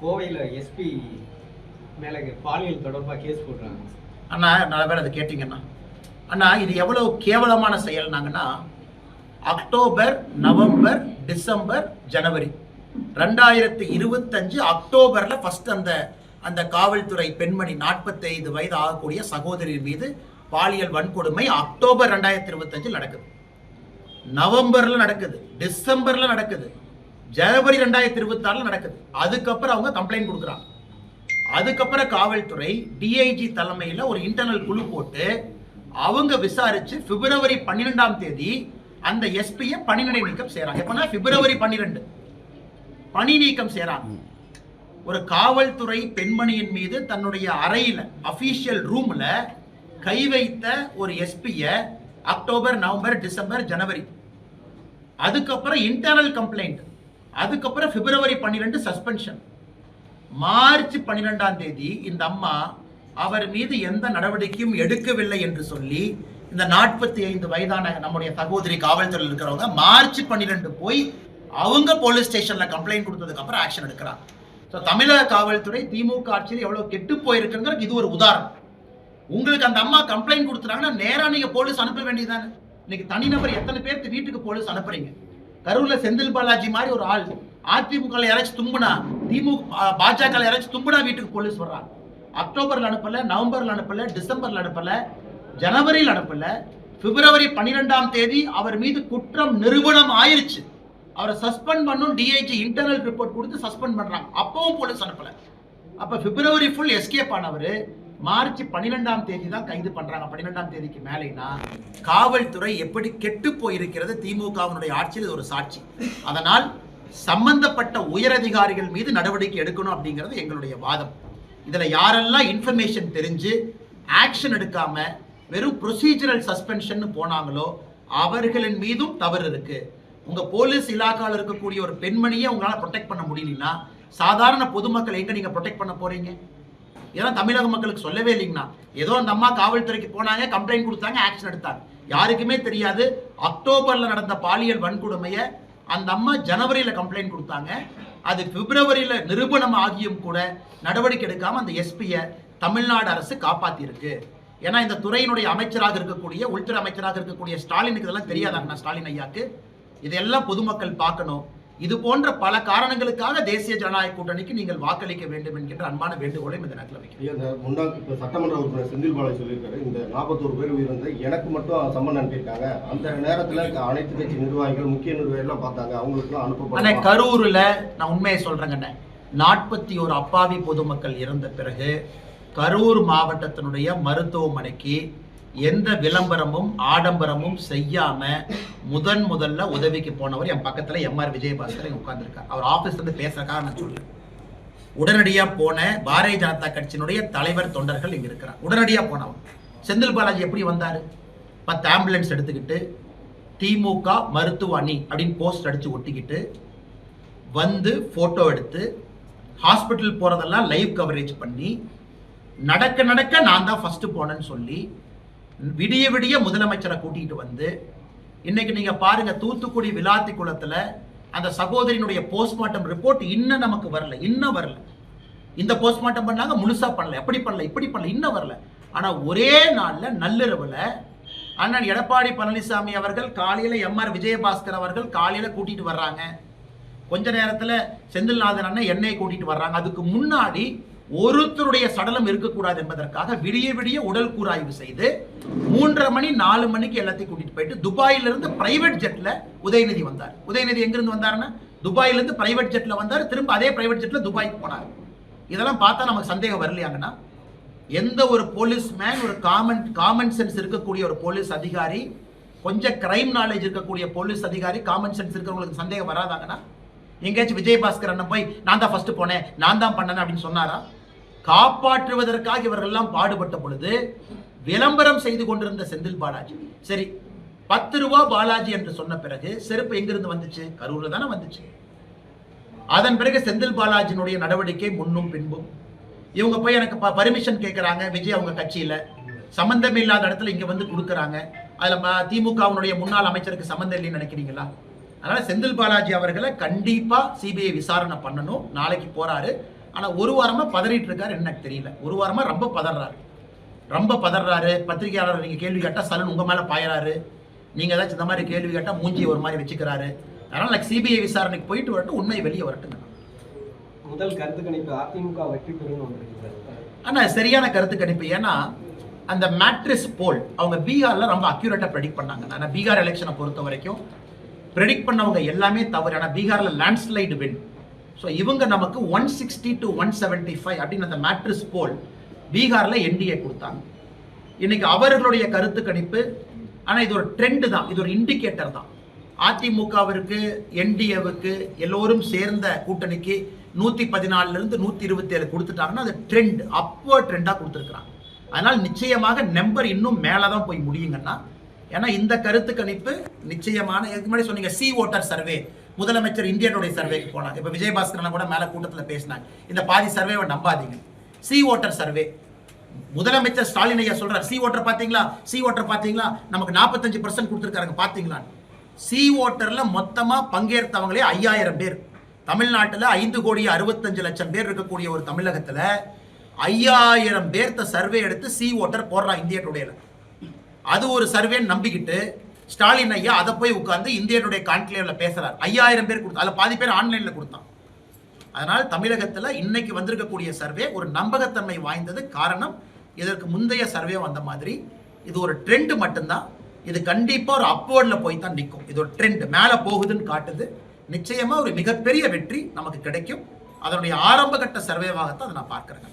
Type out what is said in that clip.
கோவையில் எஸ்பி மேலே பாலியல் தொடர்பாக கேஸ் போடுறாங்க. அண்ணா நல்ல பேர் அதை கேட்டிங்கண்ணா. அண்ணா இது எவ்வளோ கேவலமான செயல்னாங்கன்னா, அக்டோபர், நவம்பர், டிசம்பர், ஜனவரி 2025 அக்டோபரில் ஃபர்ஸ்ட் அந்த காவல்துறை பெண்மணி 45 வயது ஆகக்கூடிய சகோதரி மீது பாலியல் வன்கொடுமை அக்டோபர் 2025 நடக்குது. நவம்பர்ல நடக்குது, டிசம்பர்ல நடக்குது, ஜனவரி 2026 நடக்குது. அதுக்கப்புறம் அவங்க கம்ப்ளைண்ட் கொடுக்குறாங்க. அதுக்கப்புறம் காவல்துறை டிஐஜி தலைமையில் ஒரு இன்டர்னல் குழு போட்டு அவங்க விசாரிச்சு பிப்ரவரி 12ஆம் தேதி அந்த எஸ்பியை பணிநிலை நீக்கம் செய்யறாங்க. எப்பன்னா பிப்ரவரி 12 பணி நீக்கம் செய்யறாங்க. ஒரு காவல்துறை பெண்மணியின் மீது தன்னுடைய அறையில அபிஷியல் ரூம்ல கை வைத்த ஒரு எஸ்பிய அக்டோபர், நவம்பர், டிசம்பர், ஜனவரி, அதுக்கப்புறம் இன்டர்னல் கம்ப்ளைண்ட், அதுக்கப்புறம் பிப்ரவரி 12 சஸ்பென்ஷன், மார்ச் 12ஆம் தேதி இந்த அம்மா அவர் மீது எந்த நடவடிக்கையும் எடுக்கவில்லை என்று சொல்லி இந்த 45 வயதான நம்முடைய சகோதரி காவல்துறையில் இருக்கிறவங்க மார்ச் 12 போய் அவங்க போலீஸ் ஸ்டேஷன்ல கம்ப்ளைண்ட் கொடுத்ததுக்கு அப்புறம் ஆக்ஷன் எடுக்கிறாங்க. ஸோ தமிழக காவல்துறை திமுக ஆட்சியில் எவ்வளவு கெட்டு போயிருக்குங்கிறது இது ஒரு உதாரணம். உங்களுக்கு அந்த அம்மா கம்ப்ளைண்ட் கொடுத்துறாங்கன்னா நேரா நீங்க போலீஸ் அனுப்ப வேண்டியதானே. இன்னைக்கு தனிநபர் எத்தனை பேருக்கு வீட்டுக்கு போலீஸ் அனுப்புறீங்க? கரூர்ல செந்தில் பாலாஜி மாதிரி ஒரு ஆள் அதிமுக யாராச்சும் தும்புனா, திமுக பாஜக யாராச்சும் தும்புனா வீட்டுக்கு போலீஸ் வர்றாங்க. அக்டோபர்ல அனுப்பல, நவம்பர்ல அனுப்பல, டிசம்பர்ல அனுப்பல, ஜனவரியில் அனுப்பல. பிப்ரவரி 12ஆம் தேதி அவர் மீது குற்றம் நிரூபணம் ஆயிருச்சு. அவரை சஸ்பெண்ட் பண்ணும் டிஐஜி இன்டர்னல் ரிப்போர்ட் கொடுத்து சஸ்பெண்ட் பண்றாங்க. அப்பவும் போலீஸ் அனுப்பல. அப்ப பிப்ரவரி ஃபுல் எஸ்கேப் ஆனவர் மார்ச் 12ஆம் தேதி தான் கைது பண்றாங்க. 12ஆம் தேதிக்கு மேலேனா காவல்துறை எப்படி கெட்டு போயிருக்கிறது திமுகவினுடைய ஆட்சியில் ஒரு சாட்சி. அதனால் சம்பந்தப்பட்ட உயரதிகாரிகள் மீது நடவடிக்கை எடுக்கணும் அப்படிங்கிறது எங்களுடைய வாதம். இதுல யாரெல்லாம் இன்ஃபர்மேஷன் தெரிஞ்சு ஆக்ஷன் எடுக்காம வெறும் ப்ரொசீஜரல் சஸ்பென்ஷன் போனாங்களோ அவர்களின் மீதும் தவறு இருக்கு. உங்க போலீஸ் இலாக்கால இருக்கக்கூடிய ஒரு பெண்மணியை உங்களால ப்ரொடெக்ட் பண்ண முடியலன்னா சாதாரண பொதுமக்கள் எங்க நீங்க ப்ரொடெக்ட் பண்ண போறீங்க? இதெல்லாம் தமிழக மக்களுக்கு சொல்லவே இல்லைங்கண்ணா. ஏதோ அந்த அம்மா காவல்துறைக்கு போனாங்க, கம்ப்ளைண்ட் கொடுத்தாங்க, ஆக்ஷன் எடுத்தாங்க. யாருக்குமே தெரியாது அக்டோபர்ல நடந்த பாலியல் வன்கொடுமையை அந்த அம்மா ஜனவரியில கம்ப்ளைண்ட் கொடுத்தாங்க. அது பிப்ரவரியில நிரூபணம் ஆகியும் கூட நடவடிக்கை எடுக்காம அந்த எஸ்பியை தமிழ்நாடு அரசு காப்பாத்தி இருக்கு. ஏன்னா இந்த துறையினுடைய அமைச்சராக இருக்கக்கூடிய, உள்துறை அமைச்சராக இருக்கக்கூடிய ஸ்டாலினுக்கு இதெல்லாம் தெரியாதாங்கண்ணா. ஸ்டாலின் ஐயாக்கு இதெல்லாம் பொதுமக்கள் பார்க்கணும். இது போன்ற பல காரணங்களுக்காக தேசிய ஜனநாயக கூட்டணிக்கு நீங்கள் வாக்களிக்க வேண்டும் என்கின்ற அன்பான வேண்டுகோளை இந்த நேரத்தில் வைக்கிறேன். முன்னாள் சட்டமன்ற உறுப்பினர் செந்தில் பாலாஜி சொல்லியிருக்காரு, இந்த 41 பேர் உயிரிழந்து எனக்கு மட்டும் சம்மன் அனுப்பியிருக்காங்க. அந்த நேரத்தில் அனைத்து கட்சி நிர்வாகிகள், முக்கிய நிர்வாகிகள் பார்த்தாங்க, அவங்களுக்குலாம் அனுப்ப. கரூர்ல நான் உண்மையை சொல்றேங்கண்ணே, 41 அப்பாவி பொதுமக்கள் இறந்த பிறகு கரூர் மாவட்டத்தினுடைய மருத்துவமனைக்கு எந்த விளம்பரமும் ஆடம்பரமும் செய்யாம முதல்ல உதவிக்கு போனவர் என் பக்கத்துல எம்ஆர் விஜயபாஸ்கர் உட்கார்ந்துருக்கார். அவர் ஆபீஸ்ல இருந்து பேசுறதுக்காக நான் சொல்றேன். உடனடியா போன பாரதிய ஜனதா கட்சியினுடைய தலைவர் தொண்டர்கள் இங்க இருக்கிறார். உடனடியா போனவர் செந்தில் பாலாஜி எப்படி வந்தாரு? 10 ஆம்புலன்ஸ் எடுத்துக்கிட்டு திமுக மருத்துவ அணி அப்படின்னு போஸ்ட் அடிச்சு ஒட்டிக்கிட்டு வந்து போட்டோ எடுத்து ஹாஸ்பிட்டல் போறதெல்லாம் லைவ் கவரேஜ் பண்ணி நடக்க நான் தான் ஃபர்ஸ்ட் போனேன்னு சொல்லி விடிய முதலமைச்சரை கூட்டிட்டு வந்து இன்னைக்கு நீங்க பாருங்க, தூத்துக்குடி விளாத்தி குளத்துல அந்த சகோதரியினுடைய போஸ்ட்மார்ட்டம் ரிப்போர்ட் இன்னும் நமக்கு வரல. இந்த போஸ்ட்மார்ட்டம் பண்ணாங்க, முழுசா பண்ணல, எப்படி பண்ணல, இப்படி பண்ணல, இன்னும் வரல. ஆனா ஒரே நாள்ல நள்ளிரவுல அண்ணன் எடப்பாடி பழனிசாமி அவர்கள் காலையில எம்ஆர் விஜயபாஸ்கர் அவர்கள் காலையில கூட்டிட்டு வர்றாங்க. கொஞ்ச நேரத்துல செந்தில்நாதன் அண்ணன் என்னை கூட்டிட்டு வர்றாங்க. அதுக்கு முன்னாடி ஒருத்தருடைய சடலம் இருக்கக்கூடாது என்பதற்காக விடிய உடல் கூராய்வு செய்து 3:30 மணி 4 மணிக்கு எல்லாத்தையும் கூட்டிட்டு போயிட்டு துபாயில இருந்து பிரைவேட் ஜெட்ல உதயநிதி வந்தார். உதயநிதி எங்கிருந்து வந்தாருன்னா துபாயில இருந்து பிரைவேட் ஜெட்ல வந்தார். திரும்ப அதே பிரைவேட் ஜெட்ல துபாய்க்கு போனார். இதெல்லாம் பார்த்தா நமக்கு சந்தேகம் வரலையாங்கன்னா, எந்த ஒரு போலீஸ் மேன், ஒரு காமன் சென்ஸ் இருக்கக்கூடிய ஒரு போலீஸ் அதிகாரி, கொஞ்சம் கிரைம் நாலேஜ் இருக்கக்கூடிய போலீஸ் அதிகாரி, காமன் சென்ஸ் இருக்கிறவங்களுக்கு சந்தேகம் வராதாங்கன்னா, எங்கேயாச்சும் விஜயபாஸ்கர் அண்ணன் போய் நான் தான் ஃபர்ஸ்ட் போனேன், நான் தான் பண்ணேன் அப்படின்னு சொன்னாரா? காப்பாற்றுவதற்காக இவர்கள் எல்லாம் பாடுபட்ட பொழுது விளம்பரம் செய்து கொண்டிருந்த செந்தில் பாலாஜி, சரி 10 ரூபா பாலாஜி என்று சொன்ன பிறகு செருப்பு எங்கிருந்து வந்துச்சு? கரூர்ல தானே வந்துச்சு. அதன் பிறகு செந்தில் பாலாஜியினுடைய நடவடிக்கை முன்னும் பின்பும். இவங்க போய் எனக்கு பர்மிஷன் கேட்கிறாங்க, விஜய் அவங்க கட்சியில சம்பந்தம் இல்லாத இடத்துல இங்க வந்து கொடுக்குறாங்க. அதுல திமுகவினுடைய முன்னாள் அமைச்சருக்கு சம்பந்தம் இல்லைன்னு நினைக்கிறீங்களா? அதனால செந்தில் பாலாஜி அவர்களை கண்டிப்பா சிபிஐ விசாரணை பண்ணணும். நாளைக்கு போறாரு. ஆனால் ஒரு வாரமாக பதறிட்டு இருக்காரு எனக்கு தெரியல. ஒரு வாரமாக ரொம்ப பதறாரு. பத்திரிகையாளர் நீங்கள் கேள்வி கேட்டால் சலன் உங்கள் மேலே பாயறாரு. நீங்கள் ஏதாச்சும் இந்த மாதிரி கேள்வி கேட்டால் மூஞ்சி ஒரு மாதிரி வச்சுக்கிறாரு. அதனால் சிபிஐ விசாரணைக்கு போயிட்டு வரட்டும், உண்மை வெளியே வரட்டுங்க. முதல் கருத்து கணிப்பு அதிமுக வெற்றி பெறும் சார். ஆனால் சரியான கருத்து கணிப்பு. ஏன்னா அந்த மேட்ரிஸ் போல் அவங்க பீகாரில் ரொம்ப அக்யூரேட்டாக ப்ரெடிக்ட் பண்ணாங்க. ஆனால் பீகார் எலெக்ஷனை பொறுத்த வரைக்கும் ப்ரெடிக்ட் பண்ணவங்க எல்லாமே தவறு. ஆனால் பீகாரில் லேண்ட்ஸ்லைடு வின். ஸோ இவங்க நமக்கு 160 to 175 அப்படின்னு அந்த மேட்ரிஸ் போல் பீகாரில் என்டிஏ கொடுத்தாங்க. இன்னைக்கு அவர்களுடைய கருத்து கணிப்பு, ஆனால் இது ஒரு ட்ரெண்டு தான், இது ஒரு இண்டிகேட்டர் தான். அதிமுகவிற்கு என்டிஏவுக்கு எல்லோரும் சேர்ந்த கூட்டணிக்கு 114 127 கொடுத்துட்டாங்கன்னா அது ட்ரெண்ட், அப்வர்ட் ட்ரெண்டாக கொடுத்துருக்குறாங்க. அதனால் நிச்சயமாக நம்பர் இன்னும் மேலே தான் போய் முடியுங்கன்னா, ஏன்னா இந்த கருத்து கணிப்பு நிச்சயமான, இதுக்கு முன்னாடி சொன்னீங்க சி ஓட்டர் சர்வே, முதலமைச்சர் இந்தியனுடைய சர்வேக்கு போனாங்க. இப்போ விஜயபாஸ்கரன் கூட மேலே கூட்டத்தில் பேசினாங்க, இந்த பாதி சர்வேவை நம்பாதீங்க. சி ஓட்டர் சர்வே, முதலமைச்சர் ஸ்டாலின் ஐயா சொல்றாரு, சி ஓட்டர் பார்த்தீங்களா, நமக்கு 45% கொடுத்துருக்காங்க பார்த்தீங்களா. சி ஓட்டர்ல மொத்தமா பங்கேற்றவங்களே 5000 பேர். தமிழ்நாட்டில் 5,65,00,000 பேர் இருக்கக்கூடிய ஒரு தமிழகத்துல 5000 பேர்த்த சர்வே எடுத்து சி ஓட்டர் போடுறான் இந்திய டுடேல. அது ஒரு சர்வே நம்பிக்கிட்டு ஸ்டாலின் ஐயா அதை போய் உட்கார்ந்து இந்தியனுடைய கான்க்ளேவ்ல பேசுறாரு. 5000 பேர் கொடுத்தா, அதில் பாதி பேர் ஆன்லைன்ல கொடுத்தான். அதனால் தமிழகத்துல இன்னைக்கு வந்திருக்கக்கூடிய சர்வே ஒரு நம்பகத்தன்மை வாய்ந்தது. காரணம், இதற்கு முந்தைய சர்வே வந்த மாதிரி இது ஒரு ட்ரெண்ட் மட்டும்தான். இது கண்டிப்பா ஒரு அப்வர்ட்ல போய் தான் நிற்கும். இது ஒரு ட்ரெண்ட், மேலே போகுதுன்னு காட்டுது. நிச்சயமா ஒரு மிகப்பெரிய வெற்றி நமக்கு கிடைக்கும். அதனுடைய ஆரம்ப கட்ட சர்வேவாகத்தான் அதை நான் பார்க்கிறேன்.